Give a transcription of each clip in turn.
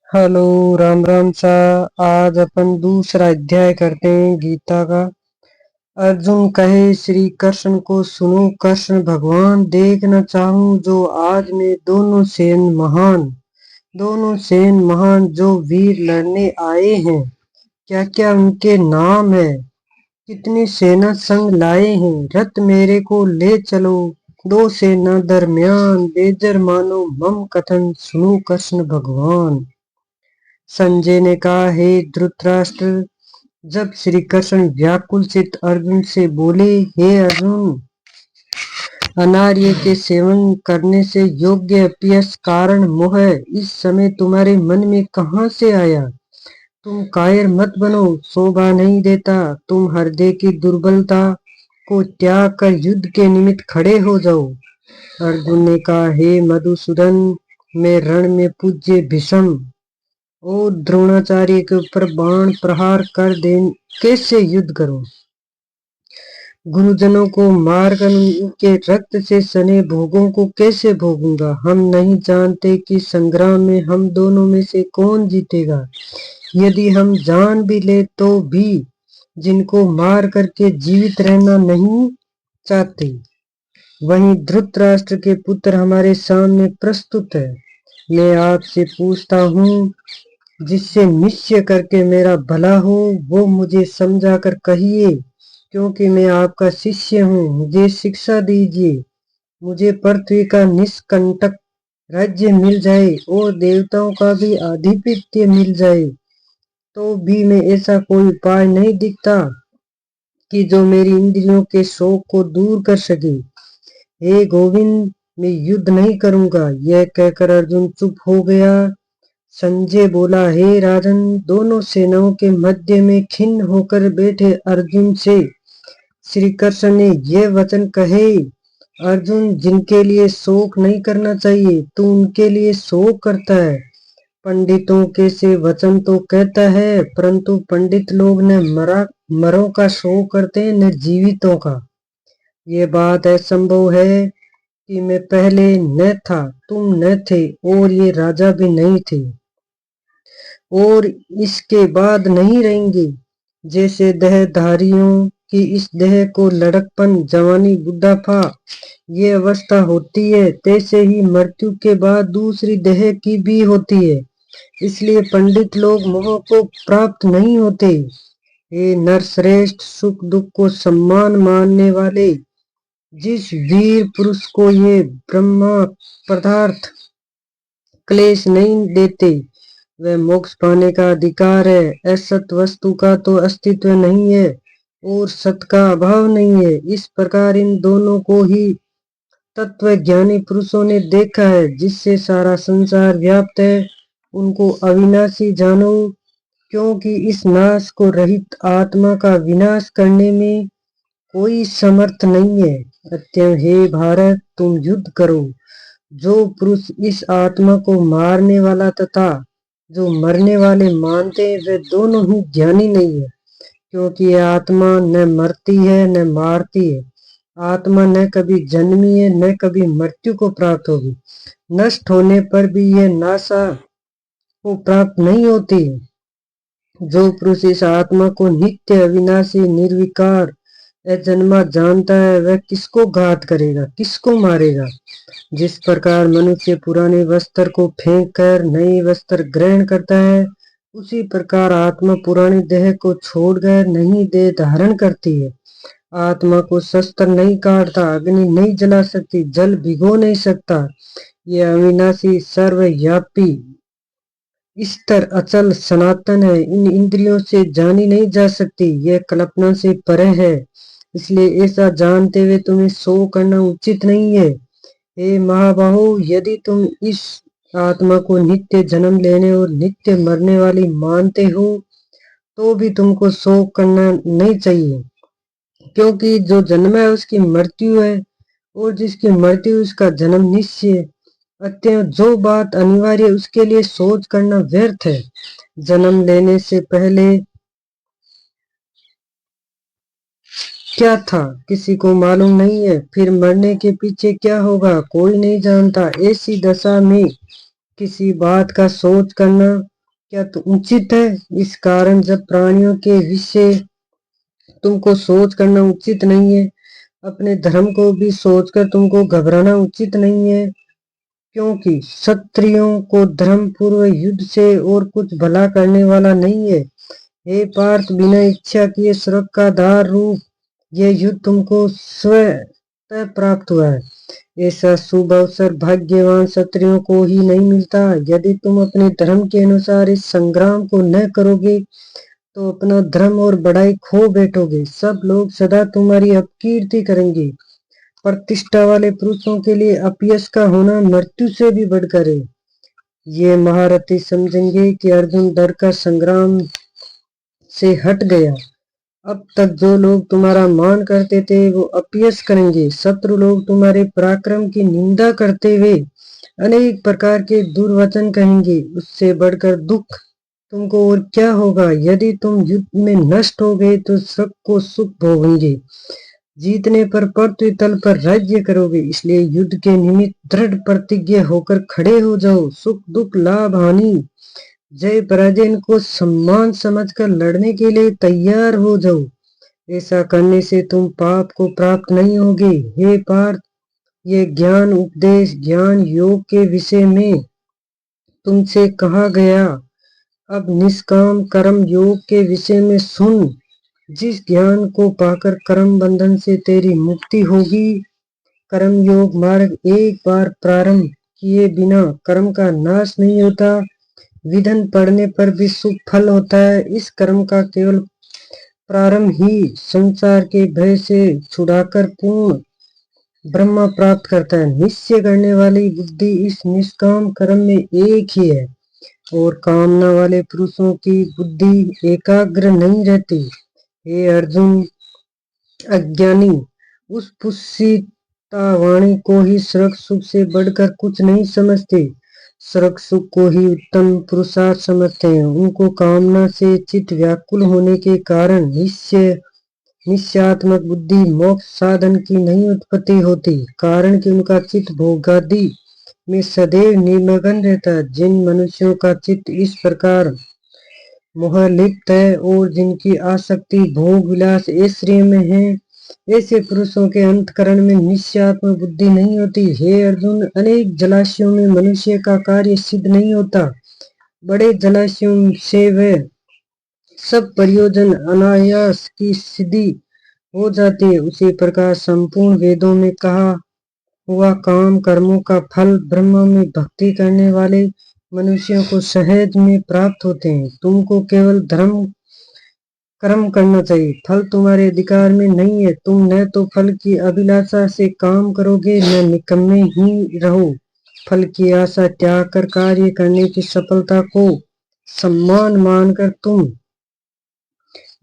Hello. Ram Ram सा। आज अपन दूसरा अध्याय करते हैं गीता का। अर्जुन कहे श्री कृष्ण को, सुनो कृष्ण भगवान, देखना चाहूं जो आज में दोनों सेन महान जो वीर लड़ने आए हैं। क्या क्या उनके नाम है, कितनी सेना संग लाए हैं। रथ मेरे को ले चलो, दो सेना दरमियान, बेजर मानो मम कथन, सुनो कृष्ण भगवान। संजय ने कहा, हे धृतराष्ट्र। जब श्री कृष्ण व्याकुल चित्त अर्जुन से बोले, हे अर्जुन, अनार्य के सेवन करने से योग्य अपयश कारण मोह इस समय तुम्हारे मन में कहाँ से आया। तुम कायर मत बनो, शोभा नहीं देता। तुम हृदय की दुर्बलता को त्याग कर युद्ध के निमित्त खड़े हो जाओ। अर्जुन ने कहा, हे मधुसूदन, मैं रण में पूज्य भीष्म और द्रोणाचार्य के ऊपर बाण प्रहार कर दे कैसे युद्ध करूं। गुरुजनों को मारकर उनके रक्त से सने भोगों को कैसे भोगूंगा। हम नहीं जानते कि संग्राम में हम दोनों में से कौन जीतेगा। यदि हम जान भी ले तो भी जिनको मार करके जीवित रहना नहीं चाहते। वहीं धृतराष्ट्र के पुत्र हमारे सामने प्रस्तुत है। मैं आपसे पूछता हूँ, जिससे निश्चय करके मेरा भला हो वो मुझे समझा कर कहिए, क्योंकि मैं आपका शिष्य हूँ। मुझे शिक्षा दीजिए। मुझे पृथ्वी का निष्कंटक राज्य मिल जाए और देवताओं का भी आधिपत्य मिल जाए तो भी मैं ऐसा कोई उपाय नहीं दिखता कि जो मेरी इंद्रियों के शोक को दूर कर सके। हे गोविंद, मैं युद्ध नहीं करूंगा। यह कहकर अर्जुन चुप हो गया। संजय बोला, हे राजन, दोनों सेनाओं के मध्य में खिन्न होकर बैठे अर्जुन से श्री कृष्ण ने ये वचन कहे, अर्जुन, जिनके लिए शोक नहीं करना चाहिए तू उनके लिए शोक करता है। पंडितों के से वचन तो कहता है, परंतु पंडित लोग न मरों का शोक करते हैं न जीवितों का। ये बात असंभव है कि मैं पहले न था, तुम न थे और ये राजा भी नहीं थे और इसके बाद नहीं रहेंगे। जैसे देहधारियों की इस देह को लड़कपन, जवानी, बुढ़ापा ये अवस्था होती है, तैसे ही मृत्यु के बाद दूसरी देह की भी होती है। इसलिए पंडित लोग मोह को प्राप्त नहीं होते। हे नरश्रेष्ठ, सुख दुख को सम्मान मानने वाले, जिस वीर पुरुष को ये ब्रह्मा पदार्थ क्लेश नहीं देते वह मोक्ष पाने का अधिकार है। असत वस्तु का तो अस्तित्व नहीं है और सत का अभाव नहीं है। इस प्रकार इन दोनों को ही तत्व ज्ञानी पुरुषों ने देखा है, जिससे सारा संसार व्याप्त है। उनको अविनाशी जानो, क्योंकि इस नाश को रहित आत्मा का विनाश करने में कोई समर्थ नहीं है। अतएव हे भारत, तुम युद्ध करो। जो पुरुष इस आत्मा को मारने वाला तथा जो मरने वाले मानते हैं वे दोनों ही ज्ञानी नहीं है, क्योंकि यह आत्मा न मरती है न मारती है। आत्मा न कभी जन्मी है न कभी मृत्यु को प्राप्त होगी। नष्ट होने पर भी यह नाशा को प्राप्त नहीं होती। जो पुरुष इस आत्मा को नित्य, अविनाशी, निर्विकार, अजन्मा जानता है वह किसको घात करेगा, किसको मारेगा। जिस प्रकार मनुष्य पुराने वस्त्र को फेंक कर नए वस्त्र ग्रहण करता है, उसी प्रकार आत्मा पुरानी देह को छोड़कर नई देह धारण करती है। आत्मा को शस्त्र नहीं काटता, अग्नि नहीं जला सकती, जल भिगो नहीं सकता। यह अविनाशी, सर्वव्यापी, स्थिर, अचल, सनातन है। इन इंद्रियों से जानी नहीं जा सकती, यह कल्पना से परे है। इसलिए ऐसा जानते हुए तुम्हें शोक करना उचित नहीं है। हे महाबाहो, यदि तुम इस आत्मा को नित्य जन्म लेने और नित्य मरने वाली मानते हो तो भी तुमको शोक करना नहीं चाहिए, क्योंकि जो जन्म है उसकी मृत्यु है और जिसकी मृत्यु उसका जन्म निश्चय है। अतएव जो बात अनिवार्य है उसके लिए सोच करना व्यर्थ है। जन्म लेने से पहले क्या था किसी को मालूम नहीं है, फिर मरने के पीछे क्या होगा कोई नहीं जानता। ऐसी दशा में किसी बात का सोच करना क्या तो उचित है? इस कारण जब प्राणियों के विषय तुमको सोच करना उचित नहीं है, अपने धर्म को भी सोचकर तुमको घबराना उचित नहीं है, क्योंकि क्षत्रियों को धर्म पूर्व युद्ध से और कुछ भला करने वाला नहीं है। हे पार्थ, बिना इच्छा किए स्वर्ग का द्वार रूप ये युद्ध तुमको स्वतः प्राप्त हुआ है। ऐसा शुभ अवसर भाग्यवान क्षत्रियों को ही नहीं मिलता। यदि तुम अपने धर्म के अनुसार इस संग्राम को न करोगे तो अपना धर्म और बड़ाई खो बैठोगे। सब लोग सदा तुम्हारी अपकीर्ति करेंगे। प्रतिष्ठा वाले पुरुषों के लिए अपयश का होना मृत्यु से भी बढ़कर है। ये महारथी समझेंगे कि अर्जुन डर का संग्राम से हट गया। अब तक जो लोग तुम्हारा मान करते थे वो अपयश करेंगे। शत्रु लोग तुम्हारे पराक्रम की निंदा करते हुए अनेक प्रकार के दुर्वचन कहेंगे। उससे बढ़कर दुख तुमको और क्या होगा? यदि तुम युद्ध में नष्ट हो गए तो स्वर्ग को सुख भोगेंगे। जीतने पर पृथ्वी तल पर राज्य करोगे। इसलिए युद्ध के निमित्त दृढ़ प्रतिज्ञ होकर खड़े हो जाओ। सुख दुख लाभ हानि जय पराजय को सम्मान समझकर लड़ने के लिए तैयार हो जाओ। ऐसा करने से तुम पाप को प्राप्त नहीं होगे। हे पार्थ, ये ज्ञान उपदेश ज्ञान योग के विषय में तुमसे कहा गया। अब निष्काम कर्म योग के विषय में सुन। जिस ज्ञान को पाकर कर्म बंधन से तेरी मुक्ति होगी। कर्म योग मार्ग एक बार प्रारंभ किए बिना कर्म का नाश नहीं होता। विधन पड़ने पर भी सुख फल होता है। इस कर्म का केवल प्रारंभ ही संसार के भय से छुड़ाकर पूर्ण ब्रह्मा प्राप्त करता है। निश्चय करने वाली बुद्धि इस निष्काम कर्म में एक ही है और कामना वाले पुरुषों की बुद्धि एकाग्र नहीं रहती। हे अर्जुन, अज्ञानी उस पुष्पिता वाणी को ही स्वर्ग सुख से बढ़कर कुछ नहीं समझते। स्वर्ग सुख को ही उत्तम पुरुषार्थ समझते हैं। उनको कामना से चित्त व्याकुल होने के कारण निश्चयात्मक बुद्धि मोक्ष साधन की नहीं उत्पत्ति होती, कारण कि उनका चित्त भोगादि में सदैव निमग्न रहता है। जिन मनुष्यों का चित्त इस प्रकार मोहलिप्त है और जिनकी आसक्ति भोग विलास ऐश्वर्य में है, ऐसे पुरुषों के अंतकरण में निश्चयात्मक बुद्धि नहीं होती। हे अर्जुन, अनेक जलाशयों में मनुष्य का कार्य सिद्ध नहीं होता। बड़े जलाशयों से वह सब प्रयोजन अनायास की सिद्धि हो जाती है। उसी प्रकार संपूर्ण वेदों में कहा हुआ काम कर्मों का फल ब्रह्म में भक्ति करने वाले मनुष्यों को सहज में प्राप्त होते हैं। तुमको केवल धर्म कर्म करना चाहिए। फल तुम्हारे अधिकार में नहीं है। तुम न तो फल की अभिलाषा से काम करोगे न निकम्मे ही रहो। फल की आशा त्याग कर कार्य करने की सफलता को सम्मान मानकर तुम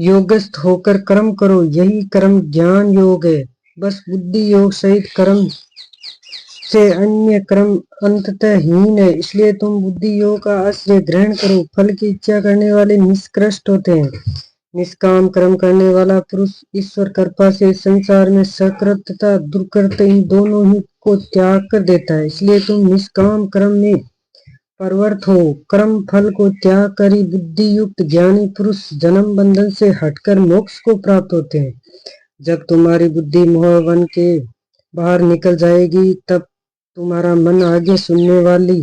योगस्थ होकर कर्म करो। यही कर्म ज्ञान योग है। बस बुद्धि योग सहित कर्म से अन्य कर्म अंततः हीन है। इसलिए तुम बुद्धि योग का आश्रय ग्रहण करो। फल की इच्छा करने वाले निष्कृष्ट होते हैं। निष्काम कर्म करने वाला पुरुष ईश्वर कृपा से संसार में सकृत तथा दुर्कृत इन दोनों ही को त्याग कर देता है। इसलिए तुम निष्काम कर्म में प्रवृत्त हो। कर्म फल को त्याग कर ही बुद्धि युक्त ज्ञानी पुरुष जन्म बंधन से हटकर मोक्ष को प्राप्त होते हैं। जब तुम्हारी बुद्धि मोह बन के बाहर निकल जाएगी तब तुम्हारा मन आगे सुनने वाली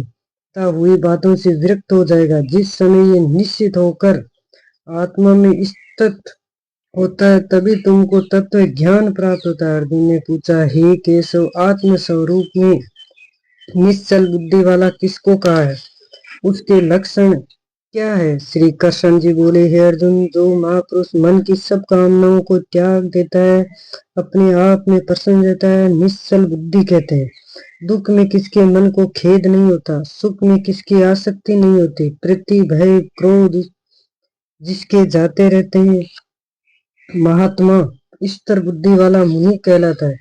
हुई बातों से विरक्त हो जाएगा। जिस समय ये निश्चित होकर आत्मा में स्थित होता है तभी तुमको तत्व ज्ञान प्राप्त होता है। अर्जुन ने पूछा, हे केशव, आत्म स्वरूप में निश्चल बुद्धि वाला किसको कहा है? उसके लक्षण क्या है? श्री कृष्ण जी बोले, हे अर्जुन, जो महापुरुष मन की सब कामनाओं को त्याग देता है, अपने आप में प्रसन्न रहता है, निश्चल बुद्धि कहते हैं। दुख में किसके मन को खेद नहीं होता, सुख में किसकी आसक्ति नहीं होती, प्रीति भय क्रोध जिसके जाते रहते हैं, महात्मा स्थिर बुद्धि वाला मुनि कहलाता है।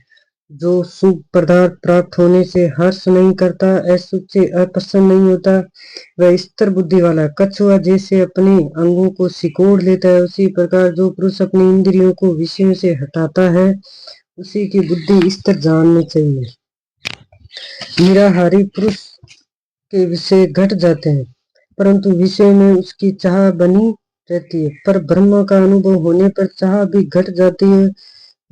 जो सुख पदार्थ प्राप्त होने से हर्ष नहीं करता, असुख से अप्रसन्न नहीं होता, वह स्थिर बुद्धि वाला है। कछुआ जैसे अपने अंगों को सिकोड़ लेता है, उसी प्रकार जो पुरुष अपनी इंद्रियों को विषयों से हटाता है उसी की बुद्धि स्थिर जाननी चाहिए। निराहारी पुरुष के विषय घट जाते हैं परंतु विषय में उसकी चाह बनी रहती है। पर ब्रह्म का अनुभव होने पर चाह भी घट जाती है।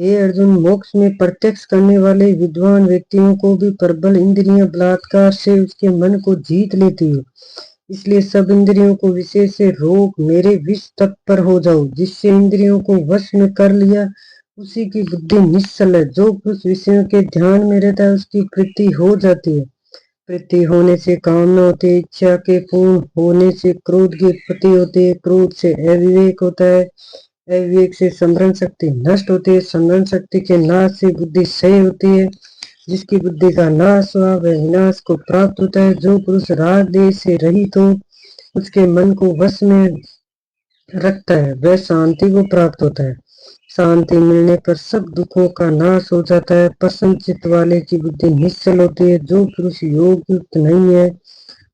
हे अर्जुन, मोक्ष में प्रत्यक्ष करने वाले विद्वान व्यक्तियों को भी प्रबल इंद्रिय बलात्कार से उसके मन को जीत लेती है। इसलिए सब इंद्रियों को विषय से रोक मेरे विष तक पर हो जाओ। जिससे इंद्रियों को वश में कर लिया उसी की बुद्धि निश्चल है। जो पुरुष विषयों के ध्यान में रहता है उसकी प्रीति हो जाती है। प्रीति होने से कामना होती है, इच्छा के पूर्ण होने से क्रोध की उत्पत्ति होती है, क्रोध से अविवेक होता है, अविवेक से स्मरण शक्ति नष्ट होती है, स्मरण शक्ति के नाश से बुद्धि क्षय होती है। जिसकी बुद्धि का नाश हुआ वह विनाश को प्राप्त होता है। जो पुरुष राग देश से रहित हो उसके मन को वश में रखता है वह शांति को प्राप्त होता है। शांति मिलने पर सब दुखों का नाश हो जाता है। प्रसन्न चित्त वाले की बुद्धि निश्चल होती है। जो पुरुष योग युक्त नहीं है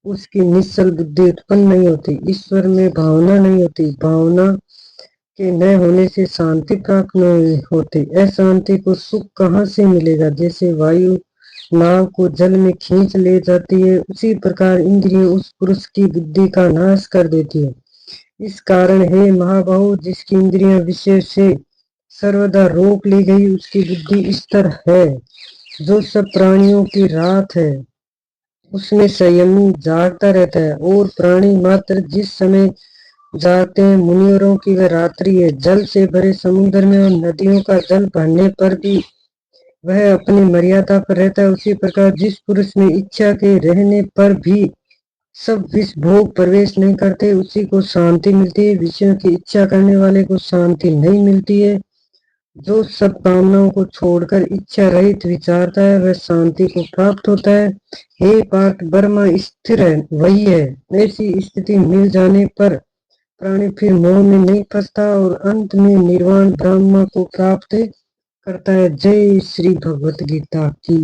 उसकी निश्चल बुद्धि उत्पन्न नहीं होती, ईश्वर में भावना नहीं होती। भावना के न होने से शांति प्राप्त नहीं होती। अशांति को सुख कहाँ से मिलेगा? जैसे वायु नाव को जल में खींच ले जाती है उसी प्रकार इंद्रियां उस पुरुष की बुद्धि का नाश कर देती है। इस कारण हे महाबाहु, जिसकी इंद्रियां विषय से सर्वदा रोक ली गई उसकी बुद्धि स्थिर है। जो सब प्राणियों की रात है उसमें संयमी जागता रहता है और प्राणी मात्र जिस समय जागते हैं मुनिवरों की वह रात्रि है। जल से भरे समुद्र में और नदियों का जल भरने पर भी वह अपनी मर्यादा पर रहता है। उसी प्रकार जिस पुरुष में इच्छा के रहने पर भी सब विष भोग प्रवेश नहीं करते उसी को शांति मिलती है। विषयों की इच्छा करने वाले को शांति नहीं मिलती है। जो सब कामनाओं को छोड़कर इच्छा रहित विचारता है वह शांति को प्राप्त होता है। हे पार्थ, ब्रह्म स्थिर है वही है। ऐसी स्थिति मिल जाने पर प्राणी फिर मोह में नहीं फंसता और अंत में निर्वाण ब्रह्म को प्राप्त करता है। जय श्री भगवत गीता की।